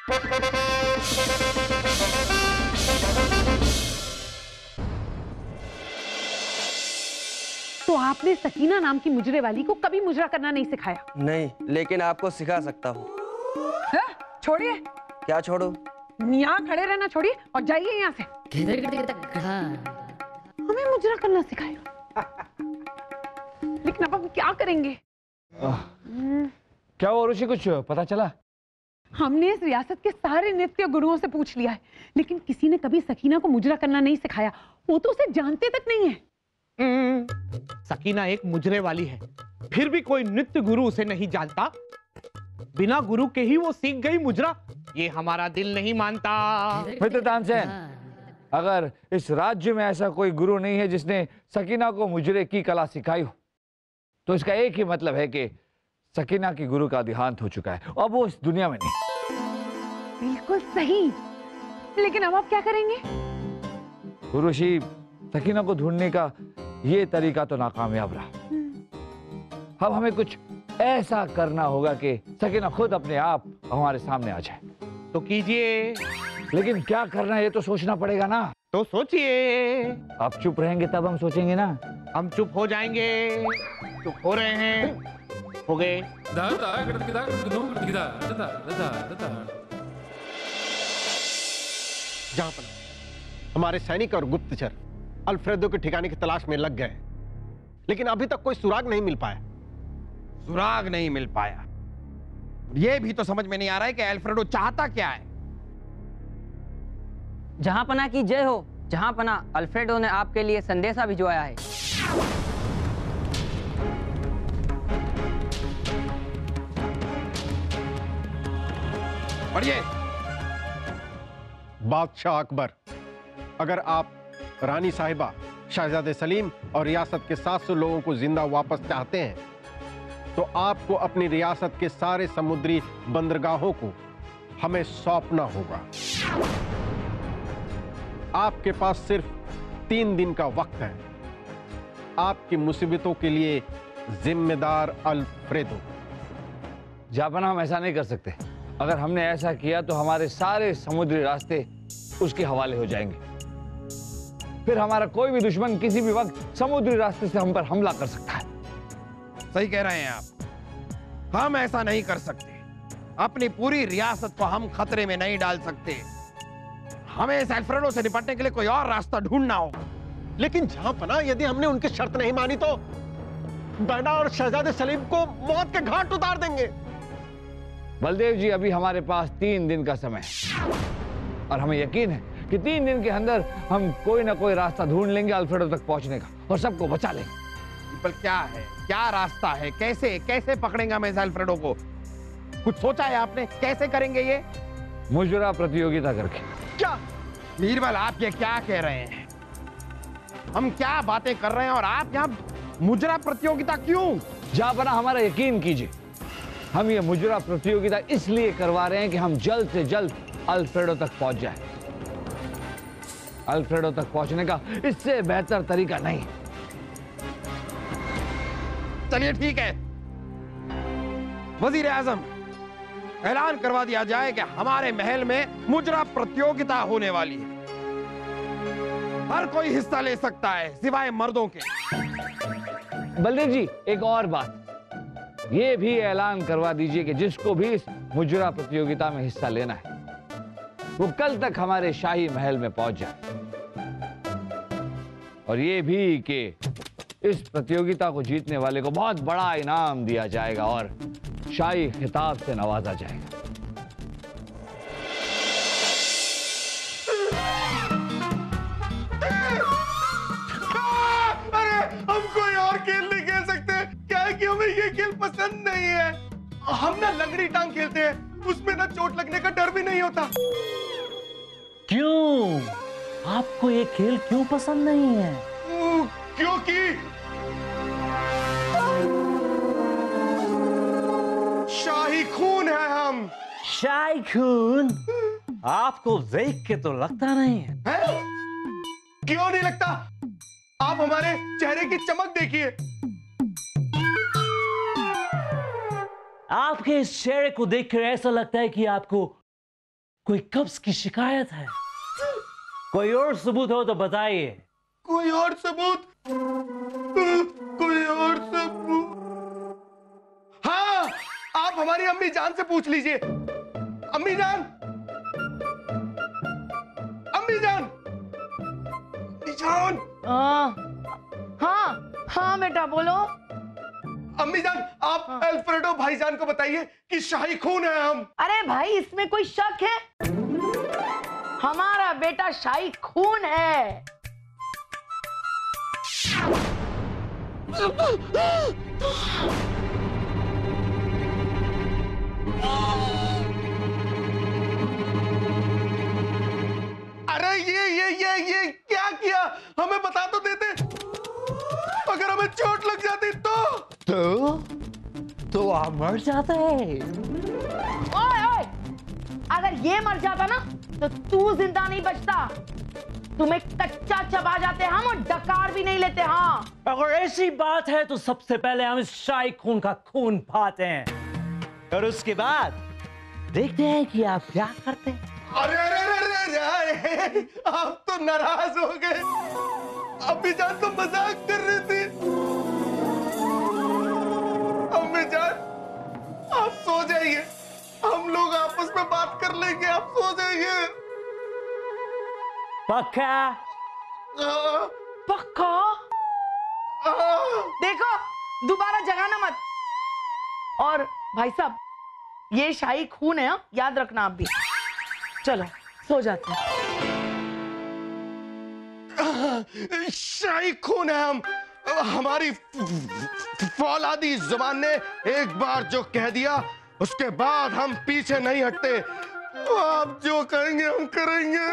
तो आपने सकीना नाम की मुजरे वाली को कभी मुजरा करना नहीं सिखाया? नहीं, लेकिन आपको सिखा सकता हूँ। छोड़िए। क्या छोड़ो? यहाँ खड़े रहना छोड़िए और जाइए यहाँ से। हमें मुजरा करना सिखाएगा। लेकिन अब हम क्या करेंगे? क्या हुआ ऋषि, कुछ पता चला? हमने इस रियासत के सारे नृत्य गुरुओं से पूछ लिया है, लेकिन किसी ने कभी सकीना को मुजरा करना नहीं सिखाया। वो तो उसे जानते तक नहीं है। सकीना एक मुजरे वाली है, फिर भी कोई नृत्य गुरु उसे नहीं जानता। बिना गुरु के ही वो सीख गई मुजरा। ये हमारा दिल नहीं मानता। मित्र तानसेन, अगर इस राज्य में ऐसा कोई गुरु नहीं है जिसने सकीना को मुजरे की कला सिखाई हो, तो इसका एक ही मतलब है कि सकीना की गुरु का देहांत हो चुका है, अब वो इस दुनिया में नहीं। बिल्कुल सही, लेकिन अब आप क्या करेंगे? गुरुजी, सकीना को ढूंढने का ये तरीका तो नाकामयाब रहा। अब हमें कुछ ऐसा करना होगा कि सकीना खुद अपने आप हमारे सामने आ जाए। तो कीजिए। लेकिन क्या करना है ये तो सोचना पड़ेगा ना। तो सोचिए। आप चुप रहेंगे तब हम सोचेंगे ना। हम चुप हो जाएंगे। चुप हो रहे हैं। हो गए। जहां पर हमारे सैनिक और गुप्तचर अल्फ्रेडो के ठिकाने की तलाश में लग गए, लेकिन अभी तक कोई सुराग नहीं मिल पाया। सुराग नहीं मिल पाया? ये भी तो समझ में नहीं आ रहा है कि अल्फ्रेडो चाहता क्या है। जहांपना की जय हो। जहांपना, अल्फ्रेडो ने आपके लिए संदेशा भिजवाया है। पढ़िए। बादशाह अकबर, अगर आप रानी साहिबा, शहजादे सलीम और रियासत के 700 लोगों को जिंदा वापस चाहते हैं, तो आपको अपनी रियासत के सारे समुद्री बंदरगाहों को हमें सौंपना होगा। आपके पास सिर्फ 3 दिन का वक्त है। आपकी मुसीबतों के लिए जिम्मेदार अल्फ्रेडो। जापाना, हम ऐसा नहीं कर सकते। अगर हमने ऐसा किया तो हमारे सारे समुद्री रास्ते उसके हवाले हो जाएंगे। फिर हमारा कोई भी दुश्मन किसी भी वक्त समुद्री रास्ते से हम पर हमला कर सकता है। सही कह रहे हैं आप, हम ऐसा नहीं कर सकते। अपनी पूरी रियासत को हम खतरे में नहीं डाल सकते। हमें इस अल्फ्रेडो से निपटने के लिए कोई और रास्ता ढूंढना होगा। लेकिन जहांपना, यदि हमने उनकी शर्त नहीं मानी तो बैना और शहजादे सलीम को मौत के घाट उतार देंगे। बलदेव जी, अभी हमारे पास 3 दिन का समय है और हमें यकीन है कि 3 दिन के अंदर हम कोई ना कोई रास्ता ढूंढ लेंगे अल्फ्रेडो तक पहुंचने का और सबको बचा लेंगे। पर क्या है, क्या रास्ता है? कैसे कैसे पकड़ेंगे हम इस अल्फ्रेडो को? कुछ सोचा है आपने? कैसे करेंगे ये? मुजरा प्रतियोगिता करके। क्या बीरबल, आप ये क्या कह रहे हैं? हम क्या बातें कर रहे हैं और आप यहाँ मुजरा प्रतियोगिता क्यों? जापाना, हमारा यकीन कीजिए, हम ये मुजरा प्रतियोगिता इसलिए करवा रहे हैं कि हम जल्द से जल्द अल्फ्रेडो तक पहुंच जाएं। अल्फ्रेडो तक पहुंचने का इससे बेहतर तरीका नहीं। चलिए ठीक है, वजीर आजम, ऐलान करवा दिया जाए कि हमारे महल में मुजरा प्रतियोगिता होने वाली है। हर कोई हिस्सा ले सकता है सिवाय मर्दों के। बलदेव जी, एक और बात, ये भी ऐलान करवा दीजिए कि जिसको भी इस मुजरा प्रतियोगिता में हिस्सा लेना है वो कल तक हमारे शाही महल में पहुंच जाए। और ये भी कि इस प्रतियोगिता को जीतने वाले को बहुत बड़ा इनाम दिया जाएगा और शाही खिताब से नवाजा जाएगा। अरे, हम कोई और खेल नहीं खेल सकते क्या है कि हमें ये खेल पसंद नहीं है। हम ना लंगड़ी टांग खेलते हैं, उसमें ना चोट लगने का डर भी नहीं होता। क्यों? आपको ये खेल क्यों पसंद नहीं है? क्योंकि शाही खून है हम। शाही खून? आपको देख के तो लगता नहीं है। क्यों नहीं लगता? आप हमारे चेहरे की चमक देखिए। आपके इस चेहरे को देखकर ऐसा लगता है कि आपको कोई कब्ज की शिकायत है? कोई और सबूत हो तो बताइए। कोई और सबूत? कोई और सबूत? हाँ, आप हमारी अम्मी जान से पूछ लीजिए। अम्मी जान, अम्मी जान, अम्मी जान। हाँ हाँ बेटा बोलो। अम्मी जान, आप अल्फ्रेडो भाईजान को बताइए कि शाही खून है हम। अरे भाई, इसमें कोई शक है? हमारा बेटा शाही खून है। अरे ये क्या किया? हमें बता तो देते, अगर हमें चोट लग जाती तो आप मर जाते। ओए ओए, अगर ये मर जाता ना तो तू जिंदा नहीं बचता। तुम्हें कच्चा चबा जाते हम और डकार भी नहीं लेते। हाँ, अगर ऐसी बात है तो सबसे पहले हम इस शाही खून का खून पाते हैं और उसके बाद देखते हैं कि आप क्या करते हैं। अरे अरे अरे अरे अरे, आप तो नाराज हो गए। अम्मी जान तो मजाक कर रही थी। अम्मी जान, आप सो जाइए, हम लोग आपस में बात कर लेंगे। आप सो जाइए। पक्का? पक्का? देखो, दोबारा जगाना मत। और भाई साहब, ये शाही खून है, हाँ? याद रखना आप भी। चलो सो जाते हैं। शाही खून है हम। हमारी फौलादी जुबान ने एक बार जो कह दिया उसके बाद हम पीछे नहीं हटते। आप जो कहेंगे हम करेंगे।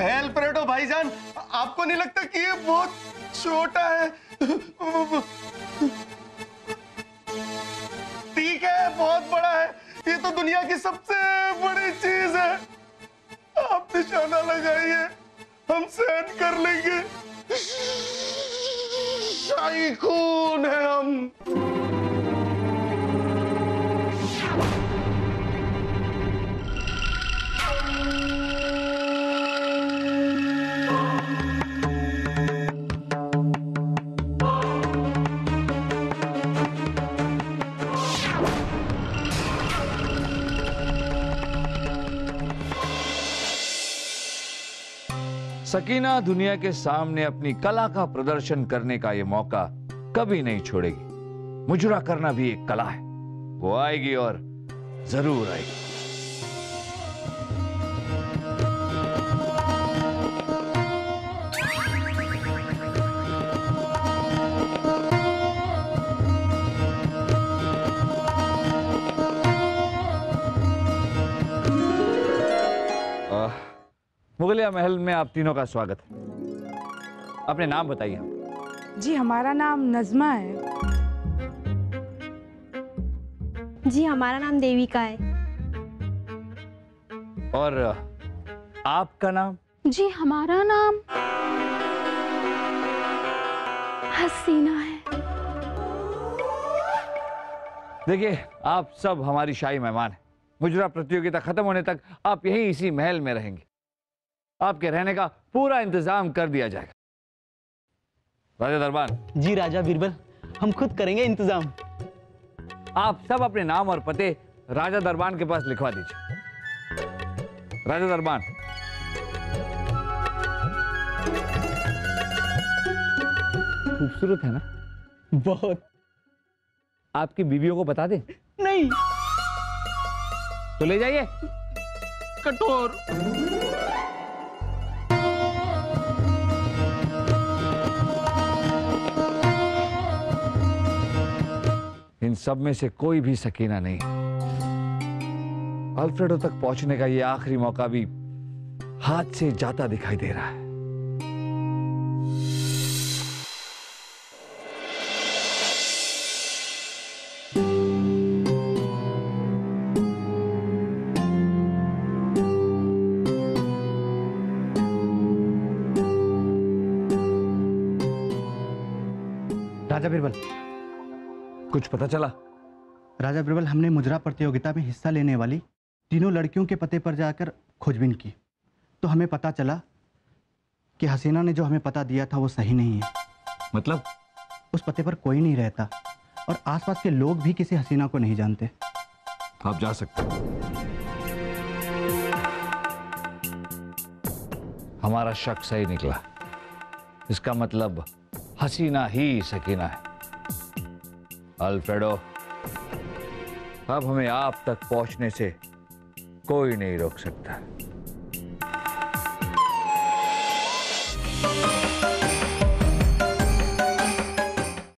अल्फ्रेडो भाईजान, आपको नहीं लगता कि ये बहुत छोटा है? ठीक है, बहुत बड़ा है। ये तो दुनिया की सबसे बड़ी चीज है। आप निशाना लगाइए, हम सहन कर लेंगे। शाही खून है हम। सकीना दुनिया के सामने अपनी कला का प्रदर्शन करने का यह मौका कभी नहीं छोड़ेगी। मुजरा करना भी एक कला है, वो आएगी और जरूर आएगी। मुगलिया महल में आप तीनों का स्वागत है। अपने नाम बताइए। जी हमारा नाम नज़्मा है। जी हमारा नाम देविका है। और आपका नाम? जी हमारा नाम हसीना है। देखिए, आप सब हमारी शाही मेहमान हैं। मुजरा प्रतियोगिता खत्म होने तक आप यहीं इसी महल में रहेंगे। आपके रहने का पूरा इंतजाम कर दिया जाएगा। राजा दरबान। जी राजा बीरबल, हम खुद करेंगे इंतजाम। आप सब अपने नाम और पते राजा दरबान के पास लिखवा दीजिए। राजा दरबान। खूबसूरत है ना? बहुत। आपकी बीवियों को बता दें? नहीं। तो ले जाइए। कठोर। इन सब में से कोई भी सकीना नहीं। अल्फ्रेडो तक पहुंचने का ये आखिरी मौका भी हाथ से जाता दिखाई दे रहा है। राजा बीरबल, कुछ पता चला? राजा बीरबल, हमने मुजरा प्रतियोगिता में हिस्सा लेने वाली तीनों लड़कियों के पते पर जाकर खोजबीन की, तो हमें पता चला कि हसीना ने जो हमें पता दिया था वो सही नहीं है। मतलब? उस पते पर कोई नहीं रहता और आसपास के लोग भी किसी हसीना को नहीं जानते। आप जा सकते हो। हमारा शक सही निकला। इसका मतलब हसीना ही सकीना है। अल्फ्रेडो, अब हमें आप तक पहुंचने से कोई नहीं रोक सकता।